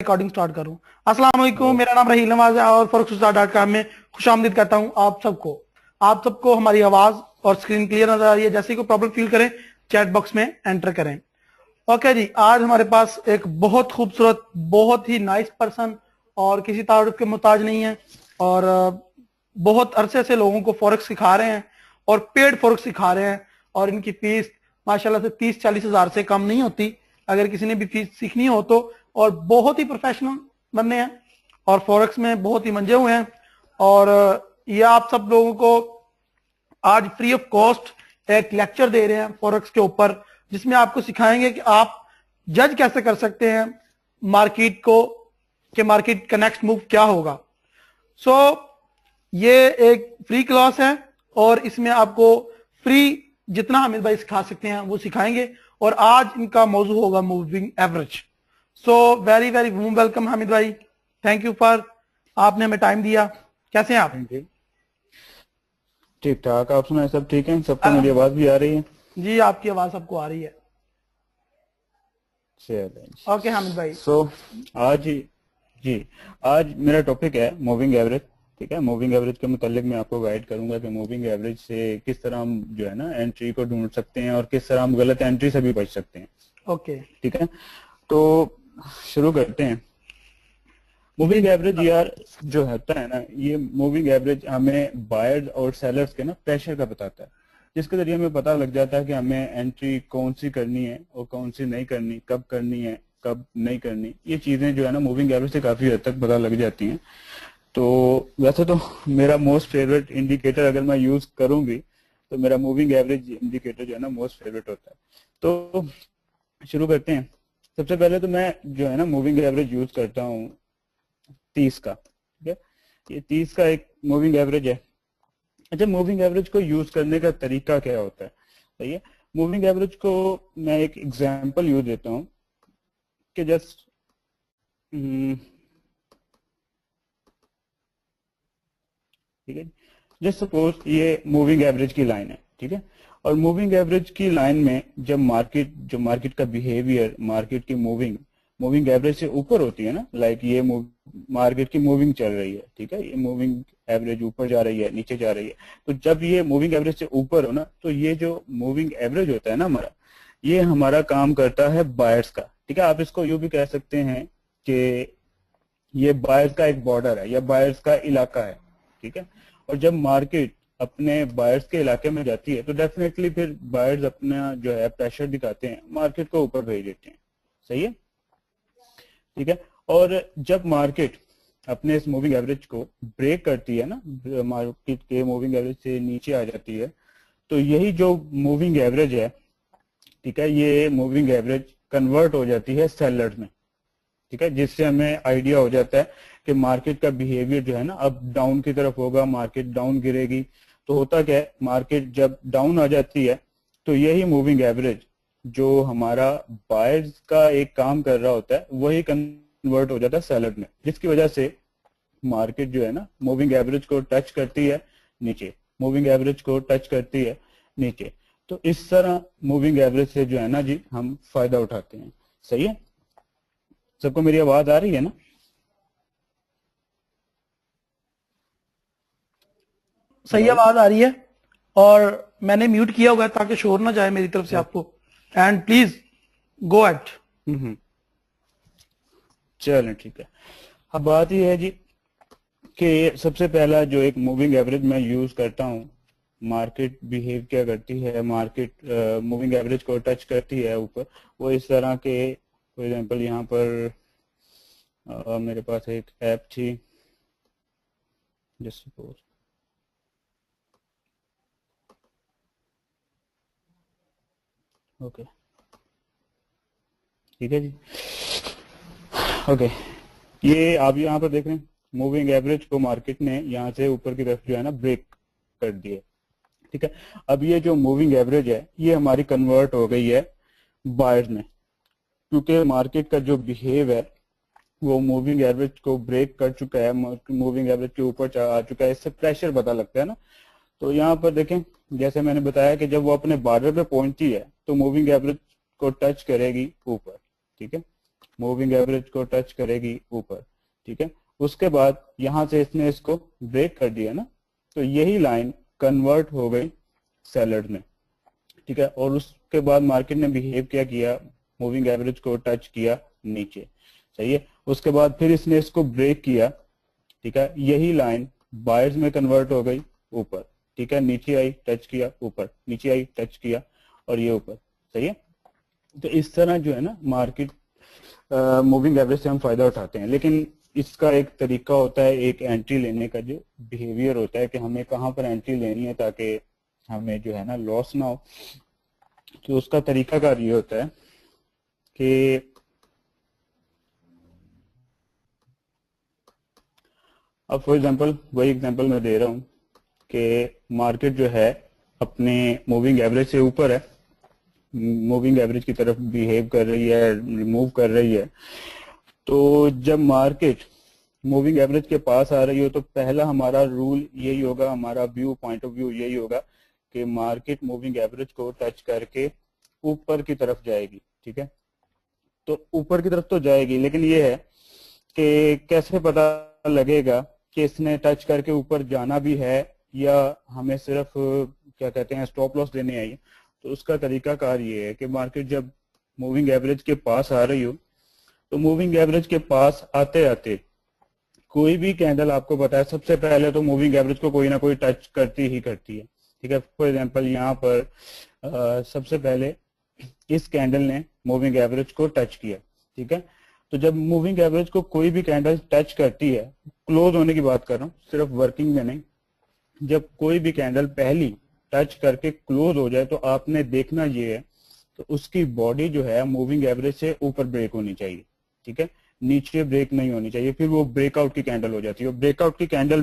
Recording start करूं। अस्सलाम वालेकुम, मेरा नाम रहील नवाज है और forex.com में खुशामदीद करता हूं आप सबको हमारी आवाज और स्क्रीन क्लियर नजर आ रही है। जैसे ही कोई प्रॉब्लम फील करें चैट बॉक्स में एंटर करें। ओके जी, आज हमारे पास एक बहुत खूबसूरत, बहुत ही नाइस पर्सन और किसी तारुफ के मोहताज नहीं है और बहुत अरसे से लोगों को फॉरेक्स सिखा रहे हैं और पेड फॉरेक्स सिखा रहे हैं और इनकी फीस माशाल्लाह से 30-40 हज़ार से कम नहीं होती अगर किसी ने भी फीस सीखनी हो तो। और बहुत ही प्रोफेशनल बनने हैं और फॉरेक्स में बहुत ही मंजे हुए हैं और ये आप सब लोगों को आज फ्री ऑफ कॉस्ट एक लेक्चर दे रहे हैं फॉरेक्स के ऊपर, जिसमें आपको सिखाएंगे कि आप जज कैसे कर सकते हैं मार्केट को कि मार्केट का नेक्स्ट मूव क्या होगा। सो ये एक फ्री क्लास है और इसमें आपको फ्री जितना हामिद भाई सिखा सकते हैं वो सिखाएंगे और आज इनका मौजू होगा moving average. So very very warm welcome Hamid भाई, थैंक यू फॉर आपने हमें टाइम दिया। कैसे हैं आप? ठीक ठाक, आप सुनाए? सब ठीक है? सबको मेरी आवाज भी आ रही है? जी, आपकी आवाज सबको आ रही है। ओके हामिद भाई। आज मेरा टॉपिक है मूविंग एवरेज। ठीक है, मूविंग एवरेज के मुतालिक मैं आपको गाइड करूंगा कि मूविंग एवरेज से किस तरह हम जो है ना एंट्री को ढूंढ सकते हैं और किस तरह हम गलत एंट्री से भी बच सकते हैं। ओके ठीक है, तो शुरू करते हैं। मूविंग एवरेज यार जो होता है ना, ये मूविंग एवरेज हमें बायर्स और सेलर्स के ना प्रेशर का बताता है, जिसके जरिए हमें पता लग जाता है कि हमें एंट्री कौन सी करनी है और कौन सी नहीं करनी, कब करनी है कब नहीं करनी। ये चीजें जो है ना मूविंग एवरेज से काफी हद तक पता लग जाती हैं। तो वैसे तो मेरा मोस्ट फेवरेट इंडिकेटर अगर मैं यूज करूंगी तो मेरा मूविंग एवरेज इंडिकेटर जो है ना मोस्ट फेवरेट होता है। तो शुरू करते हैं। सबसे पहले तो मैं जो है ना मूविंग एवरेज यूज करता हूँ 30 का। ठीक है, ये 30 का एक मूविंग एवरेज है। अच्छा, मूविंग एवरेज को यूज करने का तरीका क्या होता है? सही है, मूविंग एवरेज को मैं एक एग्जांपल यूज देता हूँ कि जस्ट ठीक है, जस्ट सपोज ये मूविंग एवरेज की लाइन है। ठीक है, और मूविंग एवरेज की लाइन में जब मार्केट का बिहेवियर, मार्केट की मूविंग एवरेज से ऊपर होती है ना, लाइक ये मार्केट की मूविंग चल रही है। ठीक है, ये मूविंग एवरेज ऊपर जा रही है, नीचे जा रही है। तो जब ये मूविंग एवरेज से ऊपर हो ना, तो ये जो मूविंग एवरेज होता है ना हमारा, ये हमारा काम करता है बायर्स का। ठीक है, आप इसको यूं भी कह सकते हैं कि ये बायर्स का एक बॉर्डर है या बायर्स का इलाका है। ठीक है, और जब मार्केट अपने बायर्स के इलाके में जाती है तो डेफिनेटली फिर बायर्स अपना जो है प्रेशर दिखाते हैं, मार्केट को ऊपर भेज देते हैं। सही है, ठीक है, और जब मार्केट अपने इस मूविंग एवरेज को ब्रेक करती है ना, मार्केट के मूविंग एवरेज से नीचे आ जाती है, तो यही जो मूविंग एवरेज है, ठीक है, ये मूविंग एवरेज कन्वर्ट हो जाती है सेलर्स में। ठीक है, जिससे हमें आइडिया हो जाता है कि मार्केट का बिहेवियर जो है ना अब डाउन की तरफ होगा, मार्केट डाउन गिरेगी। तो होता क्या है, मार्केट जब डाउन आ जाती है तो यही मूविंग एवरेज जो हमारा बायर्स का एक काम कर रहा होता है वही कन्वर्ट हो जाता है सेलर में, जिसकी वजह से मार्केट जो है ना मूविंग एवरेज को टच करती है नीचे, मूविंग एवरेज को टच करती है नीचे। तो इस तरह मूविंग एवरेज से जो है ना जी हम फायदा उठाते हैं। सही है, सबको मेरी आवाज आ रही है ना? सही आवाज आ रही है और मैंने म्यूट किया हुआ है ताकि शोर ना जाए मेरी तरफ से आपको। And please go at. चलें, ठीक है। अब बात यह है जी कि सबसे पहला जो एक मूविंग एवरेज मैं यूज करता हूँ, मार्केट बिहेव क्या करती है, मार्केट मूविंग एवरेज को टच करती है ऊपर, वो इस तरह के, फॉर एग्जांपल यहाँ पर मेरे पास एक ऐप थी, जस्ट सपोज, ओके, ठीक है जी, ओके, ये आप यहाँ पर देख रहे हैं मूविंग एवरेज को मार्केट ने यहाँ से ऊपर की तरफ जो है ना ब्रेक कर दिए। ठीक है, अब ये जो मूविंग एवरेज है ये हमारी कन्वर्ट हो गई है बायर्स में, क्योंकि मार्केट का जो बिहेव है वो मूविंग एवरेज को ब्रेक कर चुका है, मूविंग एवरेज के ऊपर आ चुका है, इससे प्रेशर पता लगता है ना। तो यहाँ पर देखें, जैसे मैंने बताया कि जब वो अपने बॉर्डर पे पहुंचती है तो मूविंग एवरेज को टच करेगी ऊपर। ठीक है, मूविंग एवरेज को टच करेगी ऊपर, ठीक है। उसके बाद यहां से इसने इसको ब्रेक कर दिया ना, तो यही लाइन कन्वर्ट हो गई सेलर में, ठीक है। और उसके बाद मार्केट ने बिहेव क्या किया, मूविंग एवरेज को टच किया नीचे, सही है। उसके बाद फिर इसने इसको ब्रेक किया, ठीक है। यही लाइन बायर्स में कन्वर्ट हो गई ऊपर, ठीक है। नीचे आई, टच किया, ऊपर, नीचे आई, टच किया, और ये ऊपर, सही है। तो इस तरह जो है ना मार्केट मूविंग एवरेज से हम फायदा उठाते हैं। लेकिन इसका एक तरीका होता है, एक एंट्री लेने का जो बिहेवियर होता है कि हमें कहाँ पर एंट्री लेनी है ताकि हमें जो है ना लॉस ना हो। तो उसका तरीकाकार ये होता है कि अब फॉर एग्जांपल वही एग्जांपल मैं दे रहा हूँ कि मार्केट जो है अपने मूविंग एवरेज से ऊपर है, मूविंग एवरेज की तरफ बिहेव कर रही है, मूव कर रही है। तो जब मार्केट मूविंग एवरेज के पास आ रही हो तो पहला हमारा रूल यही होगा, हमारा व्यू पॉइंट ऑफ व्यू यही होगा कि मार्केट मूविंग एवरेज को टच करके ऊपर की तरफ जाएगी, ठीक है। तो ऊपर की तरफ तो जाएगी, लेकिन ये है कि कैसे पता लगेगा कि इसने टच करके ऊपर जाना भी है या हमें सिर्फ क्या कहते हैं स्टॉप लॉस देने आई है। तो उसका तरीकाकार ये है कि मार्केट जब मूविंग एवरेज के पास आ रही हो तो मूविंग एवरेज के पास आते आते कोई भी कैंडल, आपको पता है सबसे पहले तो मूविंग एवरेज को कोई ना कोई टच करती ही करती है, ठीक है। फॉर एग्जांपल यहाँ पर सबसे पहले इस कैंडल ने मूविंग एवरेज को टच किया, ठीक है। तो जब मूविंग एवरेज को कोई भी कैंडल टच करती है, क्लोज होने की बात कर रहा हूँ, सिर्फ वर्किंग में नहीं, जब कोई भी कैंडल पहली टच करके क्लोज हो जाए तो आपने देखना ये है तो उसकी बॉडी जो है मूविंग एवरेज से ऊपर ब्रेक होनी चाहिए, ठीक है। नीचे ब्रेक नहीं होनी चाहिए, फिर वो ब्रेकआउट की कैंडल हो जाती है। ब्रेकआउट की कैंडल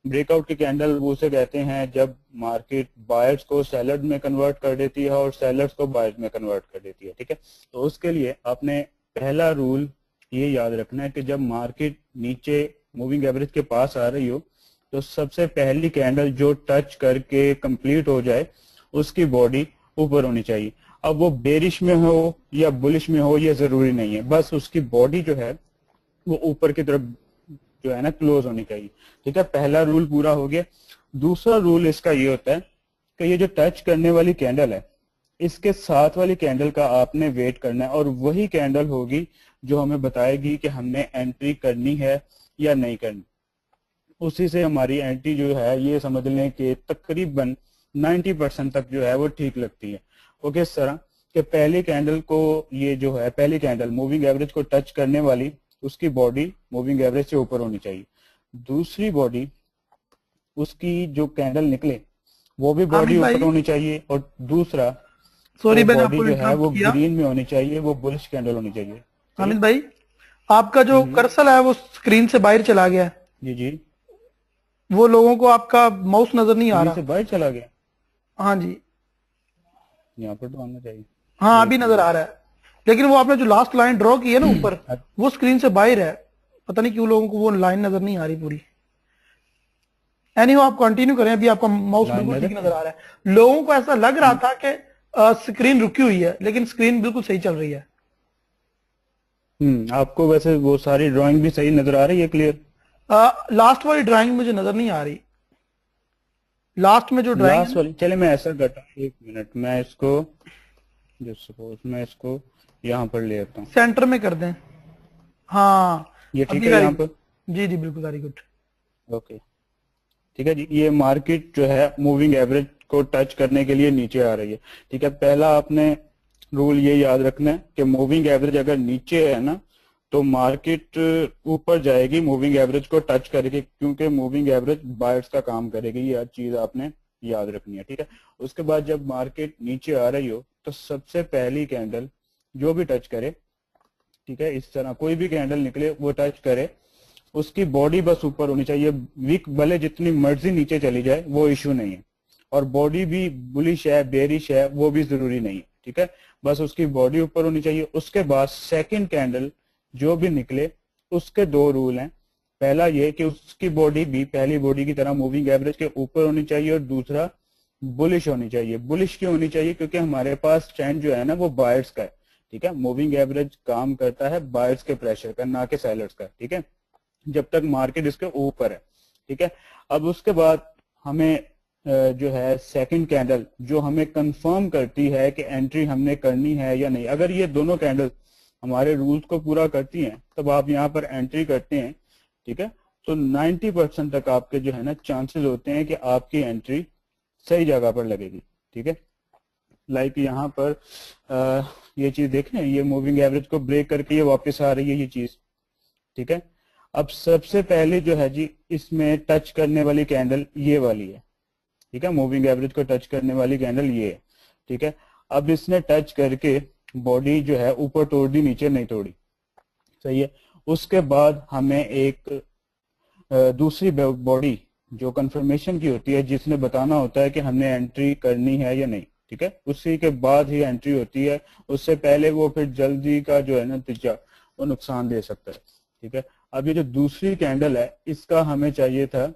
ब्रेकआउट की कैंडल वो उसे कहते हैं जब मार्केट बायर्स को सेलर्स में कन्वर्ट कर देती है और सेलर्स को बायर्स में कन्वर्ट कर देती है, ठीक है। तो उसके लिए आपने पहला रूल ये याद रखना है कि जब मार्केट नीचे मूविंग एवरेज के पास आ रही हो तो सबसे पहली कैंडल जो टच करके कंप्लीट हो जाए उसकी बॉडी ऊपर होनी चाहिए। अब वो बेरिश में हो या बुलिश में हो ये जरूरी नहीं है, बस उसकी बॉडी जो है वो ऊपर की तरफ जो है ना क्लोज होनी चाहिए, ठीक है। पहला रूल पूरा हो गया। दूसरा रूल इसका ये होता है कि ये जो टच करने वाली कैंडल है इसके साथ वाली कैंडल का आपने वेट करना है और वही कैंडल होगी जो हमें बताएगी कि हमने एंट्री करनी है या नहीं करनी। उसी से हमारी एंट्री जो है ये समझ लें कि तकरीबन 90% तक जो है वो ठीक लगती है। वो किस तरह कि पहली कैंडल को, ये जो है पहली कैंडल मूविंग एवरेज को टच करने वाली, उसकी बॉडी मूविंग एवरेज से ऊपर होनी चाहिए। दूसरी बॉडी उसकी जो कैंडल निकले वो भी बॉडी ऊपर होनी चाहिए और दूसरा सॉरी मैंने बॉडी आपको जो है वो इंटरप्ट किया। ग्रीन में होनी चाहिए, वो बुलिश कैंडल होनी चाहिए। हामिद भाई, आपका जो कर्सर है वो स्क्रीन से बाहर चला गया है। जी जी, वो लोगों को आपका माउस नजर नहीं आ रहा। से बाहर चला गया, हाँ जी, यहाँ पर तो आना चाहिए। हाँ अभी नजर आ रहा है, लेकिन वो आपने जो लास्ट लाइन ड्रॉ की है ना ऊपर, वो स्क्रीन से बाहर है। पता नहीं क्यों लोगों को वो लाइन नजर नहीं आ रही पूरी। एनीवे आप कंटिन्यू करें, अभी आपका माउस बिल्कुल ठीक नजर आ रहा है। लोगों को ऐसा लग रहा था कि स्क्रीन रुकी हुई है, लेकिन स्क्रीन बिल्कुल सही चल रही है। आपको वैसे वो सारी ड्राइंग भी सही नजर आ रही है, क्लियर? लास्ट वाली ड्राइंग मुझे नजर नहीं आ रही। लास्ट में जो ड्राइंग लास्ट वाली, चले मैं ऐसा करता हूँ, एक मिनट, मैं इसको जस्ट सपोज मैं इसको यहाँ पर ले आता हूँ, सेंटर में कर दें। हाँ ये ठीक है यहाँ पर? जी जी बिल्कुल, वेरी गुड। ओके ठीक है जी। ये मार्केट जो है मूविंग एवरेज को टच करने के लिए नीचे आ रही है, ठीक है। पहला आपने रूल ये याद रखना है कि मूविंग एवरेज अगर नीचे है ना तो मार्केट ऊपर जाएगी मूविंग एवरेज को टच करके, क्योंकि मूविंग एवरेज बायर्स का काम करेगी। ये चीज आपने याद रखनी है, ठीक है। उसके बाद जब मार्केट नीचे आ रही हो तो सबसे पहली कैंडल जो भी टच करे, ठीक है, इस तरह कोई भी कैंडल निकले वो टच करे, उसकी बॉडी बस ऊपर होनी चाहिए। वीक भले जितनी मर्जी नीचे चली जाए वो इश्यू नहीं है, और बॉडी भी बुलिश है बेरिश है वो भी जरूरी नहीं है, ठीक है। बस उसकी बॉडी ऊपर होनी चाहिए। उसके बाद सेकंड कैंडल जो भी निकले उसके दो रूल हैं। पहला ये कि उसकी बॉडी भी पहली बॉडी की तरह मूविंग एवरेज के ऊपर होनी चाहिए, और दूसरा बुलिश होनी चाहिए। बुलिश क्यों होनी चाहिए? क्योंकि हमारे पास ट्रेंड जो है ना वो बायर्स का है, ठीक है। मूविंग एवरेज काम करता है बायर्स के प्रेशर का, ना कि सेलर्स का, ठीक है, जब तक मार्केट इसके ऊपर है, ठीक है। अब उसके बाद हमें जो है सेकंड कैंडल जो हमें कंफर्म करती है कि एंट्री हमने करनी है या नहीं। अगर ये दोनों कैंडल हमारे रूल्स को पूरा करती हैं तब आप यहाँ पर एंट्री करते हैं, ठीक है, तो 90% तक आपके जो है ना चांसेस होते हैं कि आपकी एंट्री सही जगह पर लगेगी, ठीक है। लाइक यहाँ पर ये चीज देखें, ये मूविंग एवरेज को ब्रेक करके ये वापस आ रही है ये चीज, ठीक है। अब सबसे पहले जो है जी इसमें टच करने वाली कैंडल ये वाली है, ठीक है, मूविंग एवरेज को टच करने वाली कैंडल ये है, ठीक है। अब इसने टच करके बॉडी जो है ऊपर तोड़ दी, नीचे नहीं तोड़ी, सही है। उसके बाद हमें एक दूसरी बॉडी जो कंफर्मेशन की होती है, जिसने बताना होता है कि हमने एंट्री करनी है या नहीं, ठीक है, उसी के बाद ही एंट्री होती है। उससे पहले वो फिर जल्दी का जो है ना नतीजा वो नुकसान दे सकता है, ठीक है। अब ये जो दूसरी कैंडल है इसका हमें चाहिए था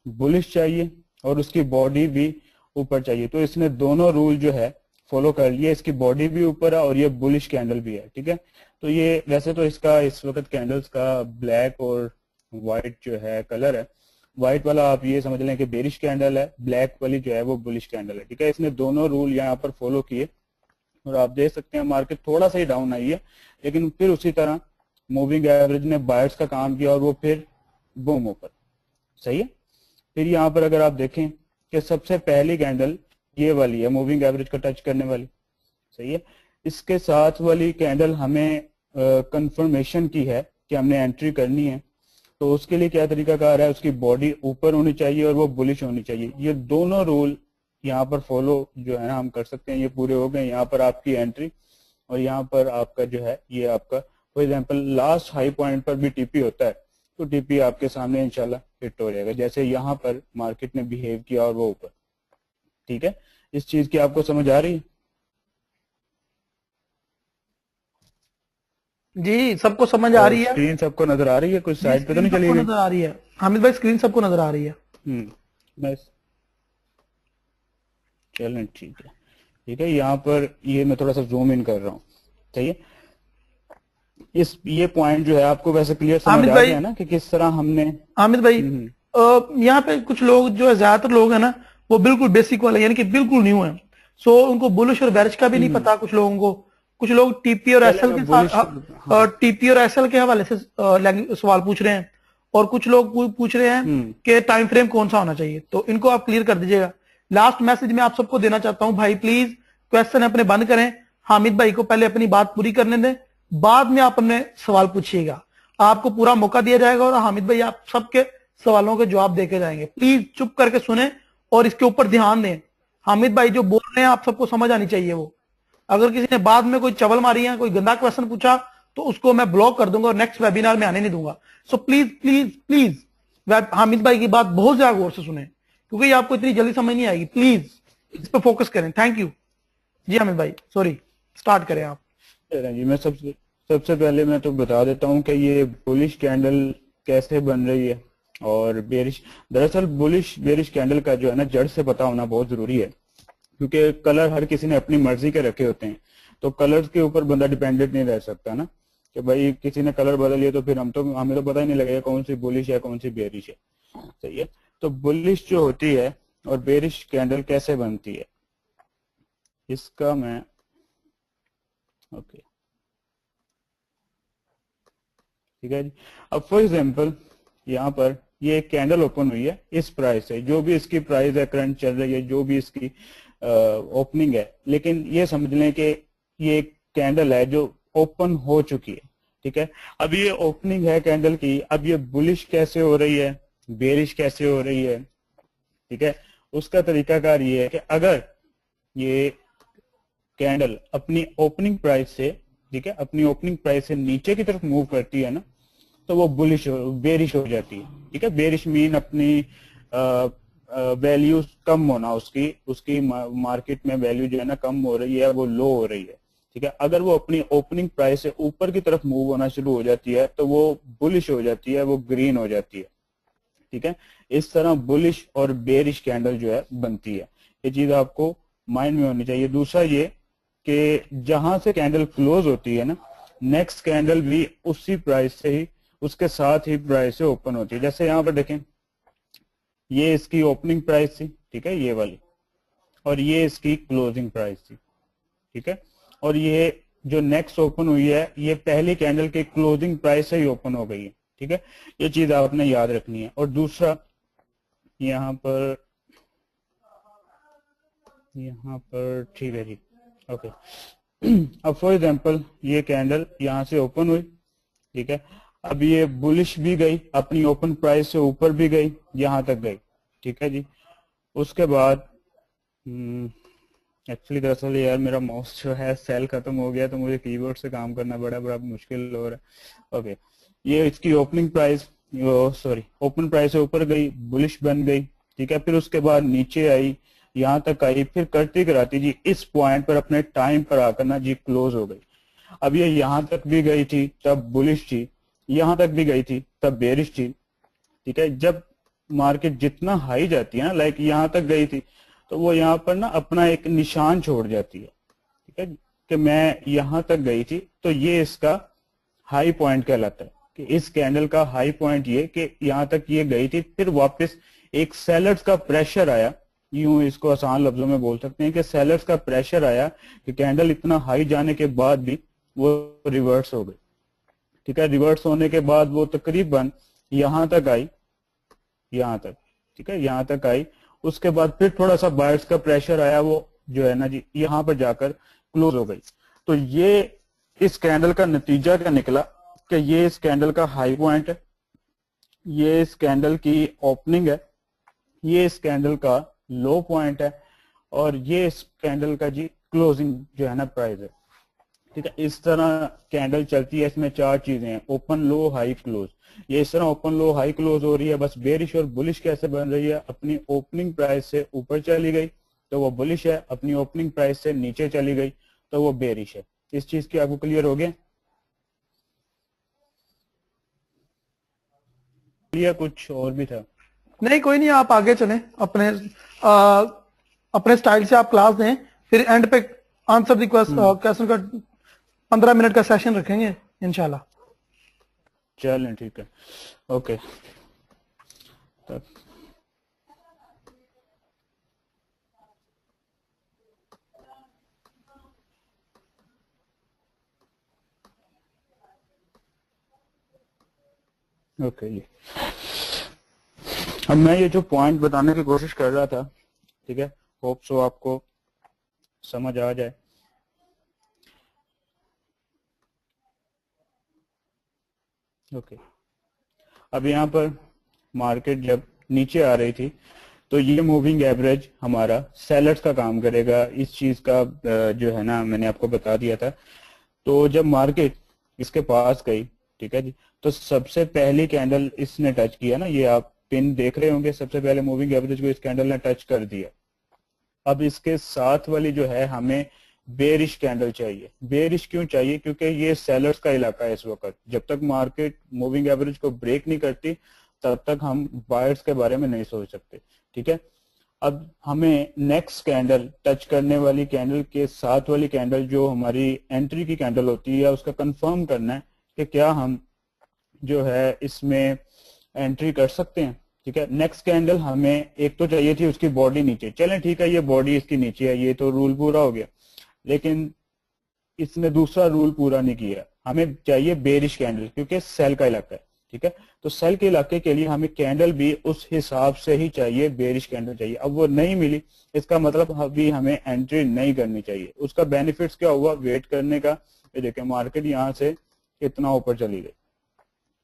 बुलिश चाहिए और उसकी बॉडी भी ऊपर चाहिए, तो इसने दोनों रूल जो है फॉलो कर लिए, इसकी बॉडी भी ऊपर है और ये बुलिश कैंडल भी है, ठीक है। तो ये वैसे तो इसका इस वक्त कैंडल्स का ब्लैक और व्हाइट जो है कलर है, व्हाइट वाला आप ये समझ लें कि बेरिश कैंडल है, ब्लैक वाली जो है वो बुलिश कैंडल है, ठीक है। इसने दोनों रूल यहाँ पर फॉलो किए और आप देख सकते हैं मार्केट थोड़ा सा ही डाउन आई है, लेकिन फिर उसी तरह मूविंग एवरेज ने बायर्स का काम किया और वो फिर बूम ऊपर, सही है। फिर यहाँ पर अगर आप देखें कि सबसे पहली कैंडल ये वाली है मूविंग एवरेज को टच करने वाली, सही है। इसके साथ वाली कैंडल हमें कंफर्मेशन की है कि हमने एंट्री करनी है, तो उसके लिए क्या तरीकाकार है, उसकी बॉडी ऊपर होनी चाहिए और वो बुलिश होनी चाहिए। ये दोनों रूल यहाँ पर फॉलो जो है ना हम कर सकते हैं, ये पूरे हो गए। यहाँ पर आपकी एंट्री और यहाँ पर आपका जो है ये आपका for example last high point पर भी टीपी होता है, तो टीपी आपके सामने इंशाल्लाह हिट हो जाएगा, जैसे यहाँ पर मार्केट ने बिहेव किया और वो ऊपर, ठीक है। इस चीज की आपको समझ आ रही है? जी सबको समझ आ रही है। स्क्रीन सबको नजर आ रही है? कुछ साइड पे तो नहीं चली सबको गई? नजर आ रही है हामिद भाई, स्क्रीन सबको नजर आ रही है। बस चलें, ठीक है, ठीक है। यहाँ पर ये मैं थोड़ा सा जूम इन कर रहा हूँ, सही है। ये पॉइंट जो है आपको वैसे क्लियर समझ आ गया ना कि किस तरह हमने। हामिद भाई यहाँ पे कुछ लोग जो है, ज्यादातर लोग है ना वो बिल्कुल बेसिक वाले यानी कि बिल्कुल न्यू है, सो उनको बुलिश और बेरिश का भी नहीं पता। कुछ लोगों को, कुछ लोग टीपी और एसएल के साथ टीपी और एसएल के हवाले से सवाल पूछ रहे हैं, और कुछ लोग पूछ रहे हैं कि टाइम फ्रेम कौन सा होना चाहिए, तो इनको आप क्लियर कर दीजिएगा। लास्ट मैसेज मैं आप सबको देना चाहता हूं, भाई प्लीज क्वेश्चन अपने बंद करें, हामिद भाई को पहले अपनी बात पूरी करने दें, बाद में आप अपने सवाल पूछिएगा, आपको पूरा मौका दिया जाएगा और हामिद भाई आप सबके सवालों के जवाब देके जाएंगे। प्लीज चुप करके सुने और इसके ऊपर ध्यान दें। हामिद भाई जो बोल रहे हैं आप सबको समझ आनी चाहिए वो। अगर किसी ने बाद में कोई चवल मारी है, कोई गंदा क्वेश्चन पूछा, तो उसको मैं ब्लॉक कर दूंगा और नेक्स्ट वेबिनार में आने नहीं दूंगा। So please please please Hamid भाई की बात बहुत ज्यादा गौर से सुने, क्योंकि ये आपको इतनी जल्दी समझ नहीं आएगी। प्लीज इस पर फोकस करें। थैंक यू जी हामिद भाई, सॉरी स्टार्ट करें आप। जी मैं सबसे पहले मैं तो बता देता हूं कि ये बुलिश कैंडल कैसे बन रही है और बेरिश। दरअसल बुलिश बेरिश कैंडल का जो है ना जड़ से पता होना बहुत जरूरी है, क्योंकि कलर हर किसी ने अपनी मर्जी के रखे होते हैं, तो कलर्स के ऊपर बंदा डिपेंडेंट नहीं रह सकता ना, कि भाई किसी ने कलर बदल लिया तो फिर हमें तो पता ही नहीं लगेगा कौन सी बुलिश है कौन सी बेरिश है, सही है। तो बुलिश जो होती है और बेरिश कैंडल कैसे बनती है इसका मैं ओके, ठीक है जी। अब फॉर एग्जांपल यहाँ पर ये एक कैंडल ओपन हुई है इस प्राइस से, जो भी इसकी प्राइस है करंट चल रही है, जो भी इसकी ओपनिंग है, लेकिन ये समझ लें कि ये एक कैंडल है जो ओपन हो चुकी है, ठीक है। अब ये ओपनिंग है कैंडल की, अब ये बुलिश कैसे हो रही है, बेरिश कैसे हो रही है, ठीक है। उसका तरीकाकार ये है कि अगर ये कैंडल अपनी ओपनिंग प्राइस से, ठीक है, अपनी ओपनिंग प्राइस से नीचे की तरफ मूव करती है ना, तो वो बुलिश बेरिश हो जाती है, ठीक है। बेरिश मीन अपनी वैल्यू कम होना, उसकी मार्केट में वैल्यू जो है ना कम हो रही है, वो लो हो रही है, ठीक है। अगर वो अपनी ओपनिंग प्राइस से ऊपर की तरफ मूव होना शुरू हो जाती है तो वो बुलिश हो जाती है, वो ग्रीन हो जाती है, ठीक है। इस तरह बुलिश और बेरिश कैंडल जो है बनती है, ये चीज आपको माइंड में होनी चाहिए। दूसरा ये कि जहां से कैंडल क्लोज होती है ना, नेक्स्ट कैंडल भी उसी प्राइस से ही, उसके साथ ही प्राइस से ओपन होती है। जैसे यहाँ पर देखें, ये इसकी ओपनिंग प्राइस थी, ठीक है, ये वाली, और ये इसकी क्लोजिंग प्राइस थी, ठीक है, और ये जो नेक्स्ट ओपन हुई है ये पहली कैंडल के क्लोजिंग प्राइस से ही ओपन हो गई है, ठीक है। ये चीज आपने याद रखनी है। और दूसरा, यहाँ पर ठीक है जी, ओके। अब फॉर एग्जांपल ये कैंडल यहाँ से ओपन हुई, ठीक है, अब ये बुलिश भी गई, अपनी ओपन प्राइस से ऊपर भी गई, यहाँ तक गई, ठीक है जी। उसके बाद एक्चुअली दरअसल यार मेरा माउस जो है सेल खत्म हो गया, तो मुझे कीबोर्ड से काम करना बड़ा मुश्किल हो रहा है। ओके, ये इसकी opening price, sorry, open price से ऊपर गई, बुलिश बन गई, ठीक है, फिर उसके बाद नीचे आई, यहाँ तक आई, फिर करती कराती जी इस पॉइंट पर अपने टाइम पर आकर ना जी क्लोज हो गई। अब ये यहाँ तक भी गई थी तब बुलिश थी, यहाँ तक भी गई थी तब बेरिश थी, ठीक है। जब मार्केट जितना हाई जाती है ना, लाइक यहाँ तक गई थी, तो वो यहाँ पर ना अपना एक निशान छोड़ जाती है, ठीक है, कि मैं यहाँ तक गई थी, तो ये इसका हाई पॉइंट कहलाता है, कि इस कैंडल का हाई पॉइंट ये कि यहाँ तक ये गई थी, फिर वापस एक सेलर्स का प्रेशर आया, यूं इसको आसान लफ्जों में बोल सकते हैं कि सेलर्स का प्रेशर आया कि कैंडल इतना हाई जाने के बाद भी वो रिवर्स हो गई, ठीक है। रिवर्स होने के बाद वो तकरीबन यहाँ तक आई, यहाँ तक, ठीक है, यहाँ तक आई। उसके बाद फिर थोड़ा सा बायर्स का प्रेशर आया, वो जो है ना जी यहाँ पर जाकर क्लोज हो गई। तो ये इस कैंडल का नतीजा क्या निकला कि ये इस कैंडल का हाई पॉइंट है, ये इस कैंडल की ओपनिंग है, ये इस कैंडल का लो पॉइंट है, और ये इस कैंडल का जी क्लोजिंग जो है ना प्राइस है, ठीक है। इस तरह कैंडल चलती है, इसमें चार चीजें हैं, ओपन, लो, हाई, क्लोज। ये इस तरह ओपन, लो, हाई, क्लोज हो रही है। बस बेरिश और बुलिश कैसे बन रही है, अपनी ओपनिंग प्राइस से ऊपर चली गई तो वो बुलिश है, अपनी ओपनिंग प्राइस से नीचे चली गई तो वो बेरिश है। इस चीज की आपको क्लियर हो गया? कुछ और भी था? नहीं, कोई नहीं, आप आगे चलें, अपने स्टाइल से आप क्लास दें, फिर एंड पे आंसर द क्वेश्चन का 15 मिनट का सेशन रखेंगे इंशाल्लाह। चलें, ठीक है, ओके। तब ओके जी, अब मैं ये जो पॉइंट बताने की कोशिश कर रहा था, ठीक है, होप सो आपको समझ आ जाए। ओके, अब यहाँ पर मार्केट जब नीचे आ रही थी तो ये मूविंग एवरेज हमारा सेलर्स का काम करेगा। इस चीज का जो है ना मैंने आपको बता दिया था। तो जब मार्केट इसके पास गई, ठीक है जी, तो सबसे पहली कैंडल इसने टच किया ना, ये आप पिन देख रहे होंगे, सबसे पहले मूविंग एवरेज को इस कैंडल ने टच कर दिया। अब इसके साथ वाली जो है हमें बेरिश कैंडल चाहिए। बेरिश क्यों चाहिए? क्योंकि ये सेलर्स का इलाका है इस वक्त। जब तक मार्केट मूविंग एवरेज को ब्रेक नहीं करती तब तक हम बायर्स के बारे में नहीं सोच सकते, ठीक है। अब हमें नेक्स्ट कैंडल टच करने वाली कैंडल के साथ वाली कैंडल जो हमारी एंट्री की कैंडल होती है उसका कंफर्म करना है कि क्या हम जो है इसमें एंट्री कर सकते हैं, ठीक है। नेक्स्ट कैंडल हमें एक तो चाहिए थी उसकी बॉडी नीचे, चलें ठीक है, ये बॉडी इसकी नीचे है, ये तो रूल पूरा हो गया। लेकिन इसने दूसरा रूल पूरा नहीं किया, हमें चाहिए बेरिश कैंडल क्योंकि सेल का इलाका है, ठीक है। तो सेल के इलाके के लिए हमें कैंडल भी उस हिसाब से ही चाहिए, बेरिश कैंडल चाहिए। अब वो नहीं मिली, इसका मतलब अभी हमें एंट्री नहीं करनी चाहिए। उसका बेनिफिट्स क्या हुआ वेट करने का? ये देखिए मार्केट यहाँ से इतना ऊपर चली गई,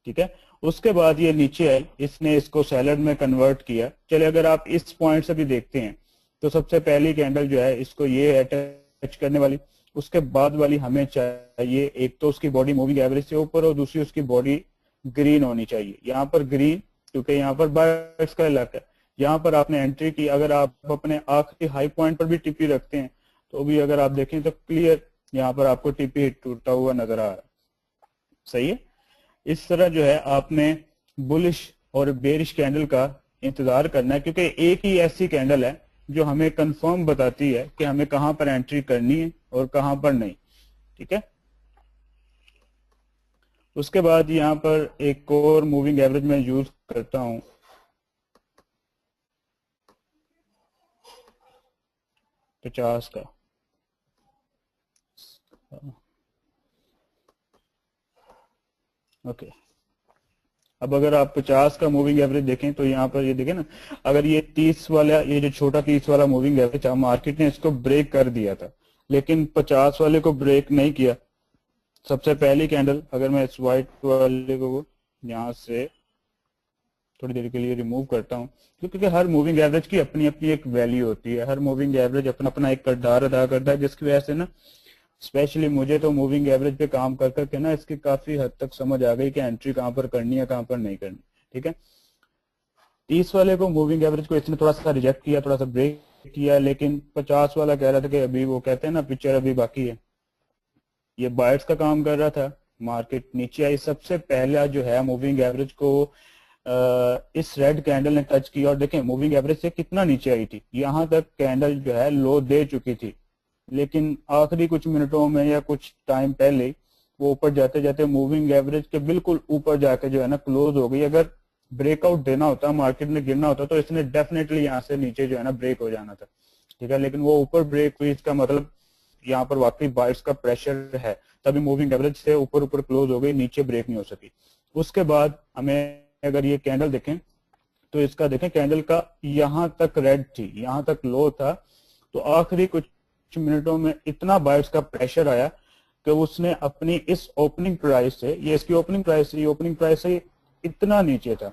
ठीक है। उसके बाद ये नीचे आई, इसने इसको सेलर में कन्वर्ट किया। चले अगर आप इस पॉइंट से भी देखते हैं तो सबसे पहली कैंडल जो है इसको ये है टच करने वाली। उसके बाद वाली हमें चाहिए एक तो उसकी बॉडी मूविंग एवरेज से ऊपर और दूसरी उसकी बॉडी ग्रीन होनी चाहिए। यहाँ पर ग्रीन क्योंकि यहाँ पर बायर्स का इलाका है, यहाँ पर आपने एंट्री की। अगर आप अपने आखिरी हाई पॉइंट पर भी टीपी रखते हैं तो भी अगर आप देखें तो क्लियर यहाँ पर आपको टीपी हिट टूटता हुआ नजर आ रहा है, सही है। इस तरह जो है आपने बुलिश और बेरिश कैंडल का इंतजार करना है क्योंकि एक ही ऐसी कैंडल है जो हमें कंफर्म बताती है कि हमें कहां पर एंट्री करनी है और कहां पर नहीं, ठीक है। उसके बाद यहाँ पर एक और मूविंग एवरेज मैं यूज करता हूं, 50 का। ओके, अब अगर आप 50 का मूविंग एवरेज देखें तो यहाँ पर ये देखें ना, अगर ये 30 वाला, ये जो छोटा 30 वाला मूविंग एवरेज था, मार्केट ने इसको ब्रेक कर दिया था, लेकिन 50 वाले को ब्रेक नहीं किया। सबसे पहली कैंडल, अगर मैं इस व्हाइट वाले को यहाँ से थोड़ी देर के लिए रिमूव करता हूँ, क्योंकि हर मूविंग एवरेज की अपनी अपनी एक वैल्यू होती है, हर मूविंग एवरेज अपना अपना एक किरदार अदा करता है, जिसकी वजह से ना स्पेशली मुझे तो मूविंग एवरेज पे काम कर करके ना इसकी काफी हद तक समझ आ गई कि एंट्री कहां पर करनी है, कहां पर नहीं करनी, ठीक है। 30 वाले को मूविंग एवरेज को इसने थोड़ा सा रिजेक्ट किया, थोड़ा सा ब्रेक किया, लेकिन 50 वाला कह रहा था कि अभी वो कहते हैं ना पिक्चर अभी बाकी है। ये बायर्स का काम कर रहा था, मार्केट नीचे आई, सबसे पहला जो है मूविंग एवरेज को इस रेड कैंडल ने टच किया, और देखें मूविंग एवरेज से कितना नीचे आई थी, यहां तक कैंडल जो है लो दे चुकी थी, लेकिन आखिरी कुछ मिनटों में या कुछ टाइम पहले वो ऊपर जाते जाते मूविंग एवरेज के बिल्कुल ऊपर जाके जो है ना क्लोज हो गई। अगर ब्रेकआउट देना होता, मार्केट में गिरना होता, तो इसने डेफिनेटली यहाँ से नीचे जो है ना ब्रेक हो जाना था, ठीक है, लेकिन वो ऊपर ब्रेक हुई, इसका मतलब यहाँ पर वाकई बायर्स का प्रेशर है, तभी मूविंग एवरेज से ऊपर ऊपर क्लोज हो गई, नीचे ब्रेक नहीं हो सकी। उसके बाद हमें अगर ये कैंडल देखें तो इसका देखें, कैंडल का यहाँ तक रेड थी, यहाँ तक लो था, तो आखिरी कुछ मिनटों में इतना बायर्स का प्रेशर आया कि उसने अपनी इस ओपनिंग प्राइस से, ये इसकी ओपनिंग प्राइस से, ओपनिंग प्राइस से इतना नीचे था,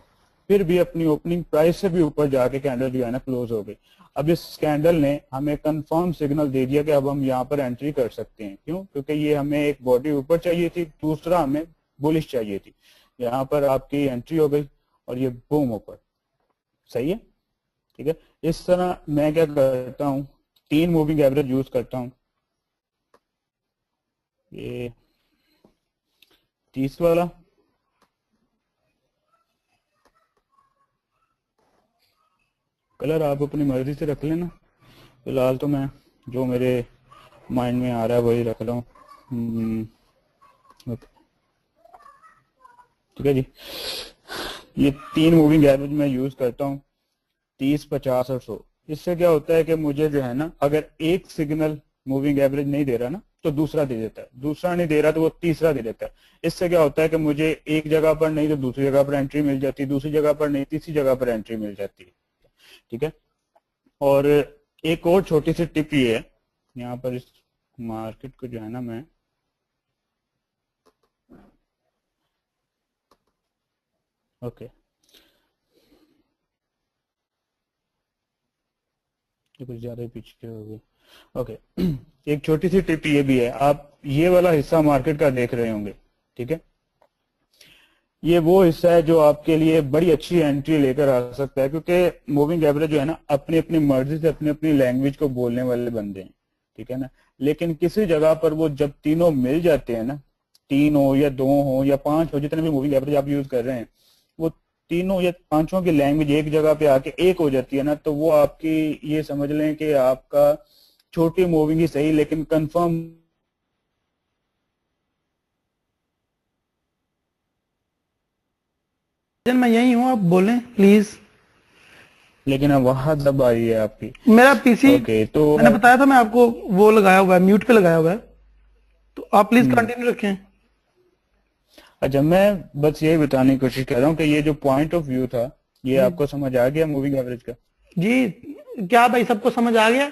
फिर भी अपनी ओपनिंग प्राइस से भी ऊपर जाके कैंडल जो है ना क्लोज हो गई। अब इस कैंडल ने हमें कंफर्म सिग्नल दे दिया कि अब हम यहाँ पर एंट्री कर सकते हैं। क्यों? क्योंकि ये हमें एक बॉडी ऊपर चाहिए थी, दूसरा हमें बुलिश चाहिए थी। यहाँ पर आपकी एंट्री हो गई और ये बूम ऊपर, सही है, ठीक है। इस तरह मैं क्या करता हूँ, 3 मूविंग एवरेज यूज करता हूँ, ये 30 वाला, कलर आप अपनी मर्जी से रख लेना, फिलहाल तो मैं जो मेरे माइंड में आ रहा है वही रख रहा हूँ। ओके, ठीक है जी। ये 3 मूविंग एवरेज मैं यूज करता हूँ, 30, 50 और 100। इससे क्या होता है कि मुझे जो है ना, अगर एक सिग्नल मूविंग एवरेज नहीं दे रहा ना तो दूसरा दे देता है, दूसरा नहीं दे रहा तो वो तीसरा दे देता है। इससे क्या होता है कि मुझे एक जगह पर नहीं तो दूसरी जगह पर एंट्री मिल जाती है, दूसरी जगह पर नहीं तीसरी जगह पर एंट्री मिल जाती है, ठीक है। और एक और छोटी सी टिप ये है, यहाँ पर इस मार्केट को जो है ना मैं ओके ये कुछ ज्यादा ही पीछे हो गए। ओके एक छोटी सी टिप ये भी है, आप ये वाला हिस्सा मार्केट का देख रहे होंगे, ठीक है, ये वो हिस्सा है जो आपके लिए बड़ी अच्छी एंट्री लेकर आ सकता है, क्योंकि मूविंग एवरेज जो है ना अपनी अपनी मर्जी से अपनी अपनी लैंग्वेज को बोलने वाले बंदे हैं, ठीक है ना। लेकिन किसी जगह पर वो जब तीनों मिल जाते हैं ना, 3 हो या 2 हो या 5 हो, जितने भी मूविंग एवरेज आप यूज कर रहे हैं, वो तीनों या पांचों की लैंग्वेज एक जगह पे आके एक हो जाती है ना, तो वो आपकी ये समझ लें कि आपका छोटी मूविंग ही सही लेकिन कंफर्म मैं यही हूँ, आप बोलें प्लीज। लेकिन अब वहां दब आई है आपकी। मेरा पीसी ओके तो मैंने बताया था, मैं आपको वो लगाया हुआ है, म्यूट पे लगाया हुआ है, तो आप प्लीज कंटिन्यू रखें। अच्छा, मैं बस यही बताने की कोशिश कर रहा हूँ कि ये जो पॉइंट ऑफ व्यू था ये आपको समझ आ गया मूविंग एवरेज का? जी क्या भाई, सबको समझ आ गया?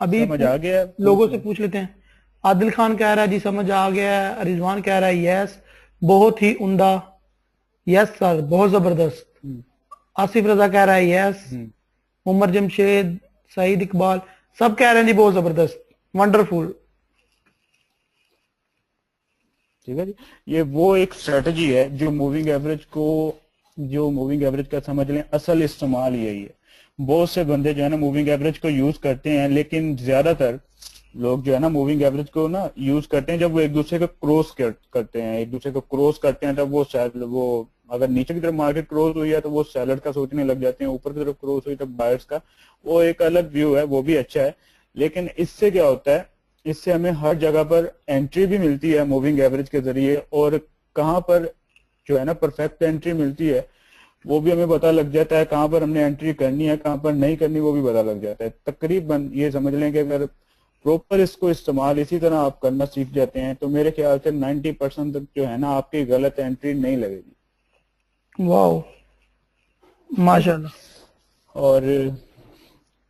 अभी समझ आ गया? लोगों से पूछ लेते हैं। आदिल खान कह रहा है जी समझ आ गया है, रिजवान कह रहा है यस बहुत ही उम्दा, यस सर बहुत जबरदस्त। आसिफ रजा कह रहा है यस, उमर जमशेद, सईद इकबाल सब कह रहे हैं जी बहुत जबरदस्त, वंडरफुल। ठीक है जी, ये वो एक स्ट्रेटजी है जो मूविंग एवरेज को, जो मूविंग एवरेज का समझ लें असल इस्तेमाल यही है। बहुत से बंदे जो है ना मूविंग एवरेज को यूज करते हैं, लेकिन ज्यादातर लोग जो है ना मूविंग एवरेज को ना यूज करते हैं जब वो एक दूसरे को क्रॉस करते हैं, एक दूसरे को क्रॉस करते हैं, तब वो अगर नीचे की तरफ मार्केट क्रॉस हुई है तो वो सेलर का सोचने लग जाते हैं, ऊपर की तरफ क्रॉस हुई तब बायर्स का। वो एक अलग व्यू है, वो भी अच्छा है, लेकिन इससे क्या होता है, इससे हमें हर जगह पर एंट्री भी मिलती है मूविंग एवरेज के जरिए, और कहाँ पर जो है ना परफेक्ट एंट्री मिलती है वो भी हमें पता लग जाता है, कहाँ पर हमने एंट्री करनी है कहाँ पर नहीं करनी वो भी पता लग जाता है। तकरीबन ये समझ लें कि अगर प्रॉपर इसको इस्तेमाल इसी तरह आप करना सीख जाते हैं तो मेरे ख्याल से 90% तक जो है ना आपकी गलत एंट्री नहीं लगेगी। वाह, माशाल्लाह। और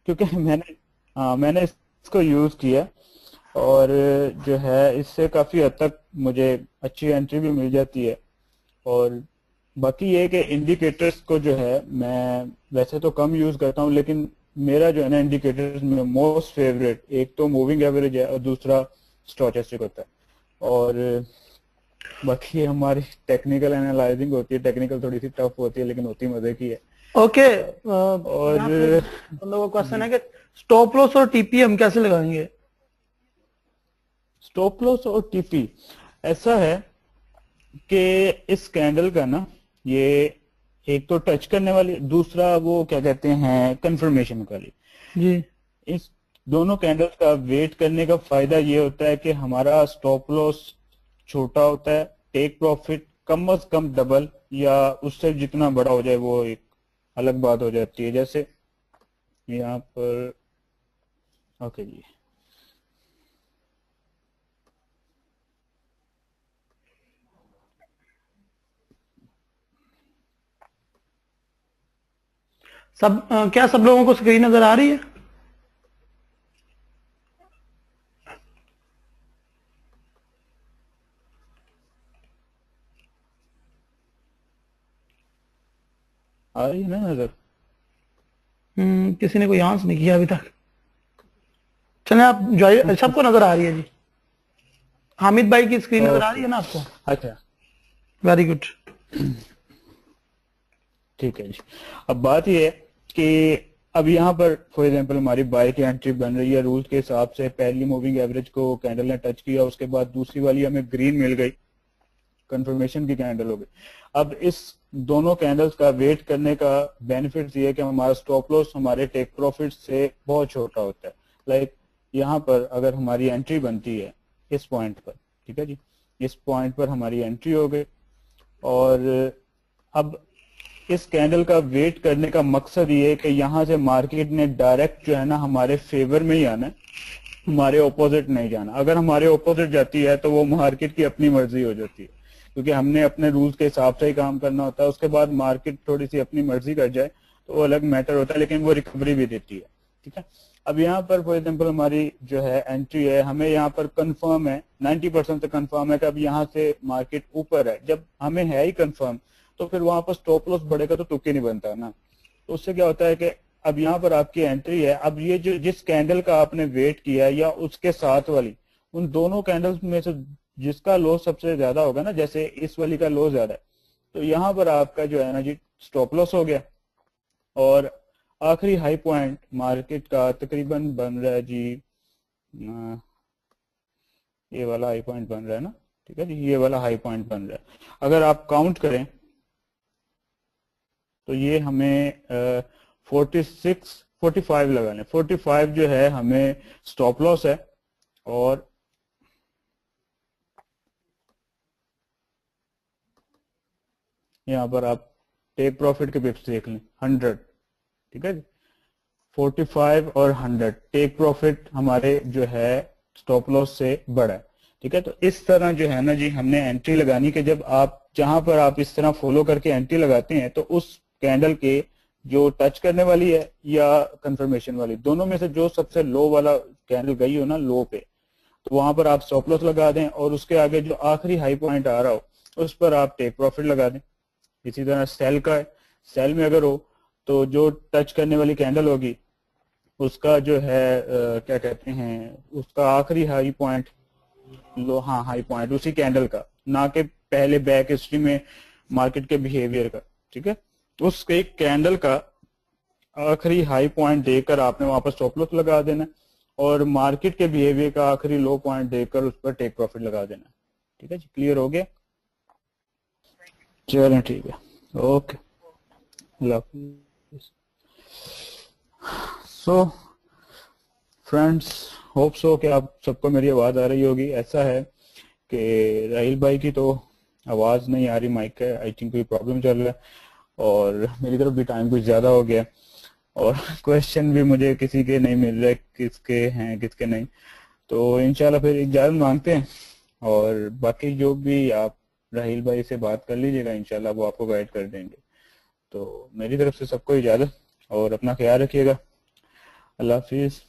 क्योंकि मैंने इसको यूज किया और जो है इससे काफी हद तक मुझे अच्छी एंट्री भी मिल जाती है। और बाकी ये है कि इंडिकेटर्स को जो है मैं वैसे तो कम यूज करता हूँ, लेकिन मेरा जो है ना इंडिकेटर्स में मोस्ट फेवरेट एक तो मूविंग एवरेज है और दूसरा स्टोचस्टिक होता है। और बाकी हमारी टेक्निकल एनालाइजिंग होती है, टेक्निकल थोड़ी सी टफ होती है लेकिन होती मजे की है। ओके, और यहाँ पे हम लोगों का क्वेश्चन है कि स्टॉप लॉस और टीपी हम कैसे लगाएंगे? स्टॉप लॉस और टीपी ऐसा है कि इस कैंडल का ना ये एक तो टच करने वाली, दूसरा वो क्या कहते हैं कंफर्मेशन वाली, जी। इस दोनों कैंडल्स का वेट करने का फायदा ये होता है कि हमारा स्टॉप लॉस छोटा होता है, टेक प्रॉफिट कम से कम डबल या उससे जितना बड़ा हो जाए वो एक अलग बात हो जाती है। जैसे यहाँ पर ओके जी, क्या सब लोगों को स्क्रीन नजर आ रही है? आ रही है ना नजर? किसी ने कोई आंसर नहीं किया अभी तक। चले आप ज्वाइन, सबको नजर आ रही है जी। हामिद भाई की स्क्रीन नजर आ रही है ना आपको? अच्छा, वेरी गुड। ठीक है जी। अब बात यह है कि अब यहाँ पर फॉर एग्जांपल हमारी बाय की एंट्री बन रही है रूल्स के हिसाब से, पहली मूविंग एवरेज को कैंडल ने टच किया, उसके बाद दूसरी वाली हमें ग्रीन मिल गई, कंफर्मेशन की कैंडल हो गई। अब इस दोनों कैंडल्स का वेट करने का बेनिफिट ये है कि हमारा स्टॉप लॉस हमारे टेक प्रॉफिट से बहुत छोटा होता है। लाइक यहाँ पर अगर हमारी एंट्री बनती है इस पॉइंट पर, ठीक है जी, इस पॉइंट पर हमारी एंट्री हो गई, और अब इस कैंडल का वेट करने का मकसद ये है कि यहाँ से मार्केट ने डायरेक्ट जो है ना हमारे फेवर में ही आना है, हमारे ऑपोजिट नहीं जाना। अगर हमारे ऑपोजिट जाती है तो वो मार्केट की अपनी मर्जी हो जाती है, क्योंकि हमने अपने रूल्स के हिसाब से ही काम करना होता है। उसके बाद मार्केट थोड़ी सी अपनी मर्जी कर जाए तो वो अलग मैटर होता है, लेकिन वो रिकवरी भी देती है, ठीक है। अब यहाँ पर फॉर एग्जाम्पल हमारी जो है एंट्री है, हमें यहाँ पर कंफर्म है 90% से कंफर्म है कि अब यहाँ से मार्केट ऊपर है। जब हमें है ही कंफर्म तो फिर वहां पर स्टॉप लॉस बढ़ेगा तो तुक्की नहीं बनता ना। तो उससे क्या होता है कि अब यहाँ पर आपकी एंट्री है, अब ये जो जिस कैंडल का आपने वेट किया या उसके साथ वाली, उन दोनों कैंडल्स में से जिसका लॉस सबसे ज्यादा होगा ना, जैसे इस वाली का लॉस ज्यादा है तो यहाँ पर आपका जो है ना जी स्टॉप लॉस हो गया। और आखिरी हाई पॉइंट मार्केट का तकरीबन बन रहा है जी, ये वाला हाई पॉइंट बन रहा है ना, ठीक है जी, ये वाला हाई पॉइंट बन रहा है। अगर आप काउंट करें तो ये हमें 45 लगा लें, 45 जो है हमें स्टॉप लॉस है। और यहाँ पर आप टेक प्रॉफिट के पिप्स देख लें 100, ठीक है जी, 45 और 100 टेक प्रॉफिट हमारे जो है स्टॉप लॉस से बड़ा है, ठीक है। तो इस तरह जो है ना जी हमने एंट्री लगानी कि जब आप जहां पर आप इस तरह फॉलो करके एंट्री लगाते हैं तो उस कैंडल के जो टच करने वाली है या कंफर्मेशन वाली, दोनों में से जो सबसे लो वाला कैंडल गई हो ना लो पे, तो वहां पर आप स्टॉप लॉस लगा दें और उसके आगे जो आखिरी हाई पॉइंट आ रहा हो उस पर आप टेक प्रॉफिट लगा दें। इसी तरह सेल का है, सेल में अगर हो तो जो टच करने वाली कैंडल होगी उसका जो है क्या कहते हैं उसका आखिरी हाई पॉइंट लो, हाँ हाई पॉइंट उसी कैंडल का, ना कि पहले बैक हिस्ट्री में मार्केट के बिहेवियर का, ठीक है। उस एक कैंडल का आखिरी हाई पॉइंट देकर आपने वहां पर स्टॉप लॉस लगा देना और मार्केट के बिहेवियर का आखिरी लो पॉइंट देकर उस पर टेक प्रॉफिट लगा देना, ठीक है जी। क्लियर हो गया? चलें ठीक है, ओके, अल्लाह हाफिज़। सो फ्रेंड्स, होप सो कि आप सबको मेरी आवाज़ आ रही होगी। ऐसा है कि राहिल भाई की तो आवाज़ नहीं आ रही, माइक का आई थिंक कोई प्रॉब्लम चल रहा है, और मेरी तरफ भी टाइम कुछ ज़्यादा हो गया, और क्वेश्चन भी मुझे किसी के नहीं मिल रहे, किसके हैं किसके नहीं। तो इंशाल्लाह फिर इजाज़त मांगते हैं, और बाकी जो भी आप राहिल भाई से बात कर लीजिएगा, इंशाल्लाह वो आपको गाइड कर देंगे। तो मेरी तरफ से सबको इजाज़त, और अपना ख्याल रखिएगा। अल्लाह हाफिज़।